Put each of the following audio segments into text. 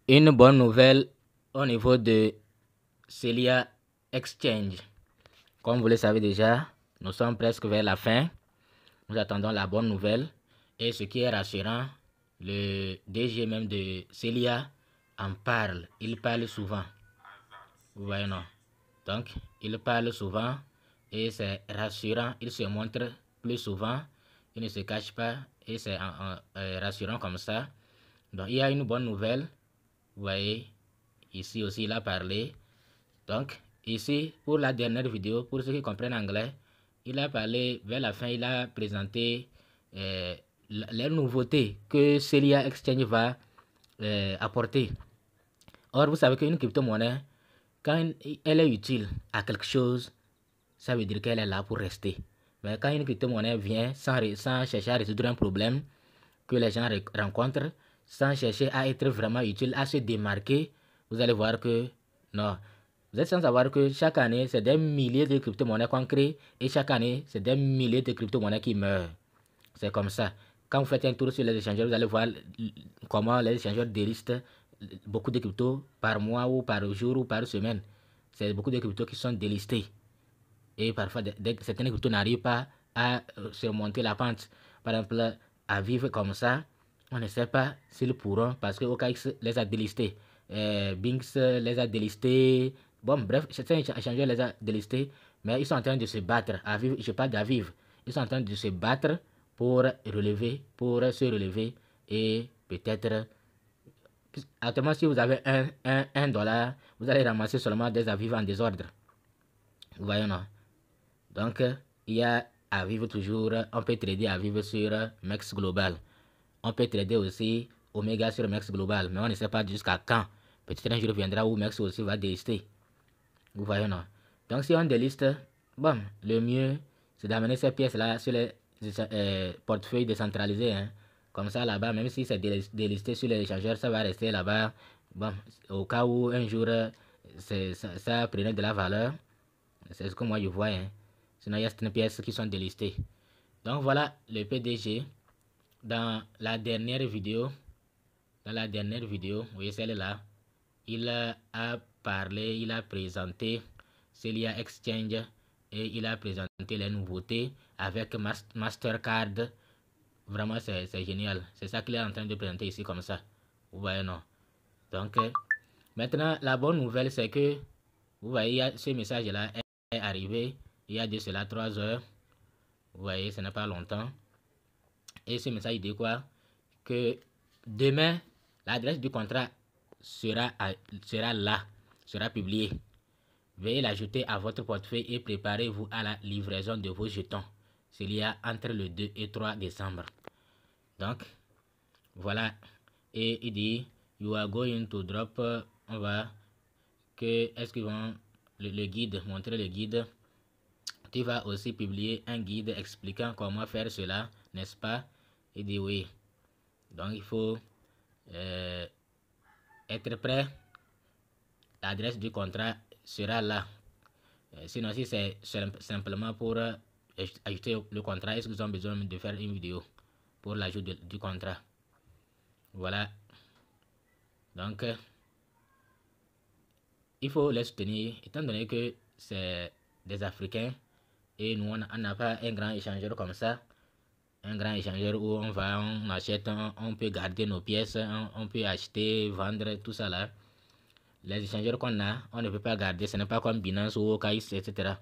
Une bonne nouvelle au niveau de Celia Exchange. Comme vous le savez déjà, nous sommes presque vers la fin. Nous attendons la bonne nouvelle. Et ce qui est rassurant, le DG même de Celia en parle. Il parle souvent. Vous voyez, non? Donc, il parle souvent et c'est rassurant. Il se montre plus souvent. Il ne se cache pas et c'est rassurant comme ça. Donc, il y a une bonne nouvelle. Vous voyez, ici aussi, il a parlé. Donc, ici, pour la dernière vidéo, pour ceux qui comprennent anglais, il a parlé, vers la fin, il a présenté les nouveautés que Celia Exchange va apporter. Or, vous savez qu'une crypto-monnaie, quand elle est utile à quelque chose, ça veut dire qu'elle est là pour rester. Mais quand une crypto-monnaie vient sans chercher à résoudre un problème que les gens rencontrent, sans chercher à être vraiment utile, à se démarquer, vous allez voir que non. Vous êtes sans savoir que chaque année, c'est des milliers de crypto-monnaies qu'on crée et chaque année, c'est des milliers de crypto-monnaies qui meurent. C'est comme ça. Quand vous faites un tour sur les échangeurs, vous allez voir comment les échangeurs délistent beaucoup de cryptos par mois ou par jour ou par semaine. C'est beaucoup de cryptos qui sont délistés. Et parfois, certaines cryptos n'arrivent pas à surmonter la pente. Par exemple, à vivre comme ça, on ne sait pas s'ils pourront parce que OKX les a délistés. Binx les a délistés. Bon, bref, certains échangeurs les a délistés, mais ils sont en train de se battre. À vivre, je parle d'à vivre. Ils sont en train de se battre pour se relever et peut-être. Actuellement, si vous avez un dollar, vous allez ramasser seulement des avives en désordre. Vous voyez, non? Donc, il y a à vivre toujours, on peut trader à vivre sur Mex Global. On peut trader aussi Omega sur Mex Global, mais on ne sait pas jusqu'à quand. Peut-être un jour viendra où Mex aussi va délister. Vous voyez, non? Donc, si on déliste, bon, le mieux, c'est d'amener ces pièces-là sur les portefeuilles décentralisés. Hein. Comme ça, là-bas, même si c'est délisté sur les échangeurs, ça va rester là-bas. Bon, au cas où un jour, ça prenait de la valeur, c'est ce que moi je vois. Hein. Sinon, il y a certaines pièces qui sont délistées. Donc, voilà le PDG. Dans la dernière vidéo, vous voyez celle-là, il a parlé, il a présenté Celia Exchange et il a présenté les nouveautés avec Mastercard. Vraiment, c'est génial. C'est ça qu'il est en train de présenter ici comme ça. Vous voyez, non? Donc, maintenant, la bonne nouvelle, c'est que, vous voyez, ce message-là est arrivé il y a de cela 3 heures. Vous voyez, ce n'est pas longtemps. Et ce message dit quoi? Que demain, l'adresse du contrat sera là, sera publiée. Veuillez l'ajouter à votre portefeuille et préparez-vous à la livraison de vos jetons. C'est lié entre le 2 et 3 décembre. Donc, voilà. Et il dit, you are going to drop, on va, que, est-ce qu'ils vont, le guide, montrer le guide. Tu vas aussi publier un guide expliquant comment faire cela, n'est-ce pas? Il dit oui. Donc, il faut être prêt. L'adresse du contrat sera là. Sinon, si c'est simplement pour ajouter le contrat, est-ce qu'ils ont besoin de faire une vidéo pour l'ajout du contrat? Voilà. Donc, il faut les soutenir, étant donné que c'est des Africains et nous, on n'a pas un grand échangeur comme ça. Un grand échangeur où on achète, on peut garder nos pièces, on peut acheter, vendre, tout ça là. Les échangeurs qu'on a, on ne peut pas garder. Ce n'est pas comme Binance ou OKX, etc.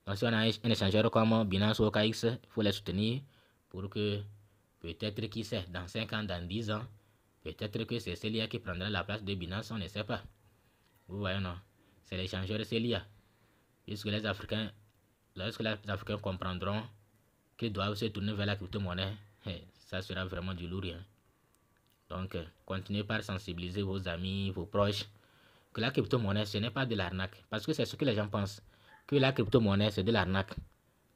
Donc, si on a un échangeur comme Binance ou OKX, il faut les soutenir pour que, peut-être, qui sait, dans 5 ans, dans 10 ans, peut-être que c'est Celia qui prendra la place de Binance, on ne sait pas. Vous voyez, non? C'est l'échangeur Celia. Puisque les Africains, lorsque les Africains comprendront qu'ils doivent se tourner vers la crypto-monnaie, ça sera vraiment du lourd. Hein. Donc, continuez par sensibiliser vos amis, vos proches, que la crypto-monnaie, ce n'est pas de l'arnaque. Parce que c'est ce que les gens pensent, que la crypto-monnaie, c'est de l'arnaque.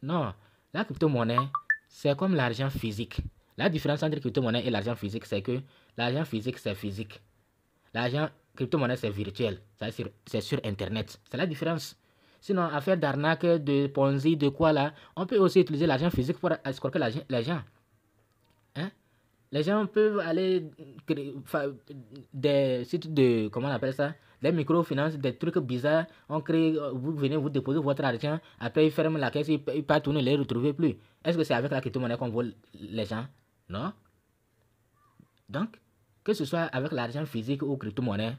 Non, la crypto-monnaie, c'est comme l'argent physique. La différence entre crypto-monnaie et l'argent physique, c'est que l'argent physique, c'est physique. L'argent crypto-monnaie, c'est virtuel. C'est sur Internet. C'est la différence. Sinon, affaire d'arnaque, de Ponzi, de quoi là, on peut aussi utiliser l'argent physique pour escroquer les gens. Hein? Les gens peuvent aller créer des sites de, comment on appelle ça, des microfinances, des trucs bizarres. On crée, vous venez, vous déposez votre argent, après ils ferment la caisse, ils partent, ne les retrouvez plus. Est-ce que c'est avec la crypto-monnaie qu'on vole les gens? Non. Donc, que ce soit avec l'argent physique ou crypto-monnaie,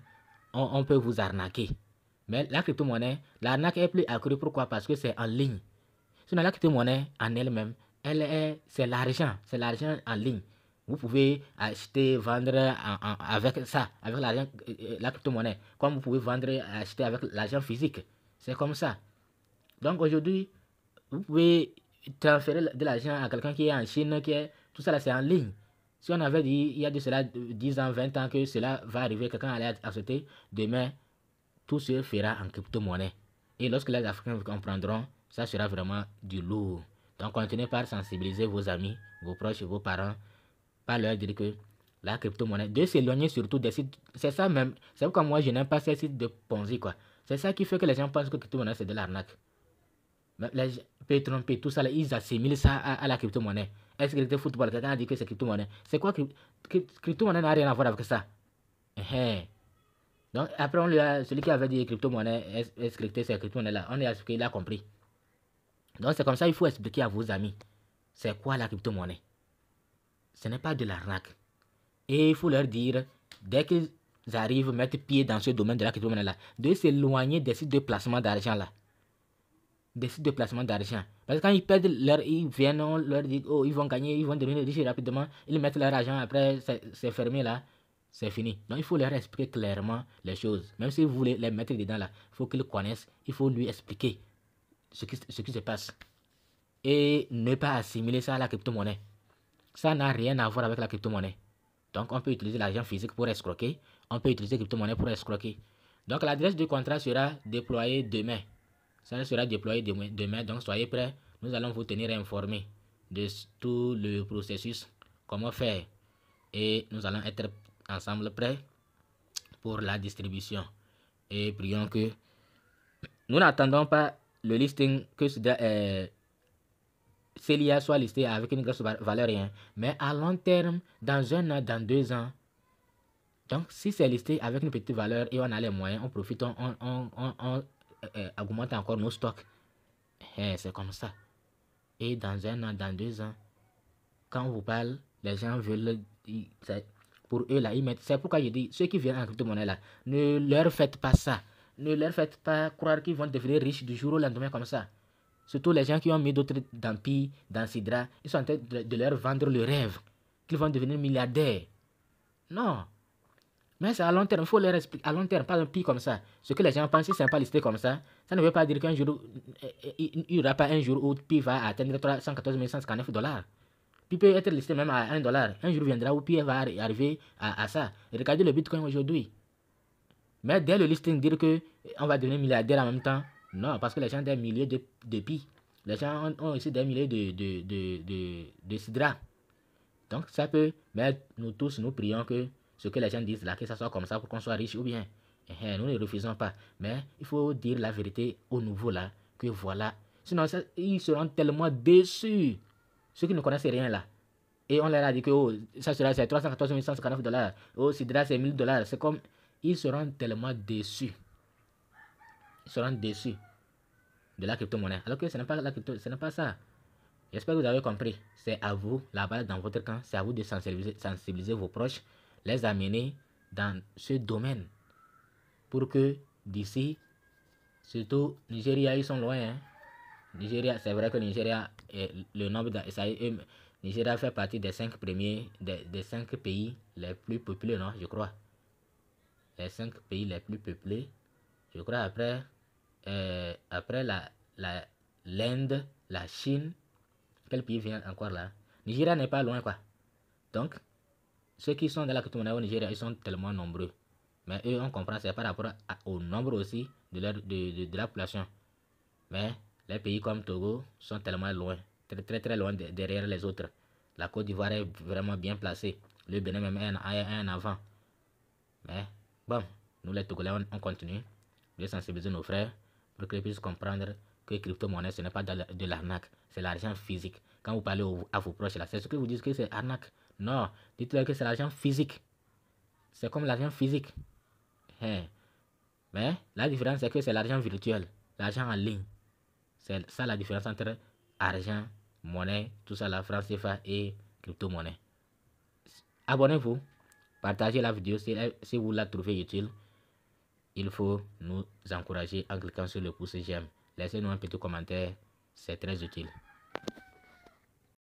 on peut vous arnaquer. Mais la crypto-monnaie, l'arnaque est plus accrue. Pourquoi? Parce que c'est en ligne. Sinon, la crypto-monnaie en elle-même, c'est l'argent en ligne. Vous pouvez acheter, vendre avec ça, avec l'argent, la crypto-monnaie, comme vous pouvez vendre et acheter avec l'argent physique. C'est comme ça. Donc aujourd'hui, vous pouvez transférer de l'argent à quelqu'un qui est en Chine, tout ça là, c'est en ligne. Si on avait dit il y a de cela 10 ans, 20 ans que cela va arriver, quelqu'un allait accepter, demain, tout se fera en crypto-monnaie. Et lorsque les Africains comprendront, ça sera vraiment du lourd. Donc continuez par sensibiliser vos amis, vos proches, vos parents, par leur dire que la crypto-monnaie, de s'éloigner surtout des sites, c'est ça même, c'est pourquoi moi je n'aime pas ces sites de Ponzi quoi. C'est ça qui fait que les gens pensent que crypto-monnaie c'est de l'arnaque. Les Petron, tout ça, là, ils assimilent ça à la crypto-monnaie. Est-ce que le football, quelqu'un a dit que c'est crypto-monnaie? C'est quoi crypto-monnaie n'a rien à voir avec ça. Donc après, on lui a, celui qui avait dit crypto-monnaie, est-ce que c'est crypto-monnaie-là? On lui a expliqué, il a compris. Donc c'est comme ça, il faut expliquer à vos amis. C'est quoi la crypto-monnaie? Ce n'est pas de l'arnaque. Et il faut leur dire, dès qu'ils arrivent à mettre pied dans ce domaine de la crypto-monnaie-là, de s'éloigner des sites de placement d'argent-là. Des sites de placement d'argent. Parce que quand ils perdent ils viennent, on leur dit, oh, ils vont gagner, ils vont devenir riches rapidement, ils mettent leur argent, après c'est fermé là, c'est fini. Donc il faut leur expliquer clairement les choses. Même si vous voulez les mettre dedans là, il faut qu'ils connaissent, il faut lui expliquer ce qui se passe. Et ne pas assimiler ça à la crypto-monnaie. Ça n'a rien à voir avec la crypto-monnaie. Donc on peut utiliser l'argent physique pour escroquer, on peut utiliser la crypto-monnaie pour escroquer. Donc l'adresse du contrat sera déployée demain. Ça sera déployé demain, donc soyez prêts. Nous allons vous tenir informés de tout le processus, comment faire. Et nous allons être ensemble prêts pour la distribution. Et prions que nous n'attendons pas le listing que Celia soit listé avec une grosse valeur, rien. Mais à long terme, dans 1 an, dans 2 ans, donc si c'est listé avec une petite valeur et on a les moyens, on profite, on augmente encore nos stocks. C'est comme ça. Et dans 1 an, dans 2 ans, quand on vous parle, les gens veulent, pour eux là, ils mettent. C'est pourquoi je dis, ceux qui viennent en crypto-monnaie là, ne leur faites pas ça. Ne leur faites pas croire qu'ils vont devenir riches du jour au lendemain comme ça. Surtout les gens qui ont mis d'autres dans Pi, dans Sidra, ils sont en train de leur vendre le rêve, qu'ils vont devenir milliardaires. Non. Mais c'est à long terme, il faut leur expliquer. À long terme, pas un Pi comme ça. Ce que les gens pensent, si c'est pas listé comme ça, ça ne veut pas dire qu'un jour, il n'y aura pas un jour où Pi va atteindre 114 159 $. Pi peut être listé même à 1 $. Un jour viendra où Pi va arriver à ça. Regardez le Bitcoin aujourd'hui. Mais dès le listing, dire que on va devenir milliardaire en même temps, non, parce que les gens ont des milliers de Pi. Les gens ont aussi des milliers de Sidra. Donc ça peut, mais nous tous, nous prions que ce que les gens disent là, que ça soit comme ça pour qu'on soit riche ou bien. Nous ne refusons pas. Mais il faut dire la vérité aux nouveaux là, que voilà. Sinon, ils seront tellement déçus. Ceux qui ne connaissent rien là. Et on leur a dit que oh, ça sera 314 159 $. Oh, Sidra c'est 1000 $. C'est comme, ils seront tellement déçus. Ils seront déçus de la crypto-monnaie. Alors que ce n'est pas la crypto, ce n'est pas ça. J'espère que vous avez compris. C'est à vous, là-bas dans votre camp, c'est à vous de sensibiliser vos proches, les amener dans ce domaine. Pour que d'ici, surtout Nigeria, ils sont loin. Hein. Nigeria, c'est vrai que Nigeria, le nombre Nigeria fait partie des 5 premiers, des 5 pays les plus peuplés, non, je crois. Les 5 pays les plus peuplés. Je crois après l'Inde, la Chine. Quel pays vient encore là? Nigeria n'est pas loin quoi. Donc, ceux qui sont dans la crypto-monnaie au Nigeria, ils sont tellement nombreux. Mais eux, on comprend, c'est par rapport au nombre aussi de la population. Mais les pays comme Togo sont tellement loin, très loin derrière les autres. La Côte d'Ivoire est vraiment bien placée. Le Bénin même est en avant. Mais bon, nous les Togolais, on continue de sensibiliser nos frères pour qu'ils puissent comprendre que crypto-monnaie, ce n'est pas de l'arnaque, c'est l'argent physique. Quand vous parlez à vos proches, là, c'est ce que vous dites que c'est arnaque. Non, dites-leur que c'est l'argent physique. C'est comme l'argent physique. Mais la différence, c'est que c'est l'argent virtuel, l'argent en ligne. C'est ça la différence entre argent, monnaie, tout ça, la franc CFA et crypto-monnaie. Abonnez-vous, partagez la vidéo si vous la trouvez utile. Il faut nous encourager en cliquant sur le pouce j'aime. Laissez-nous un petit commentaire, c'est très utile.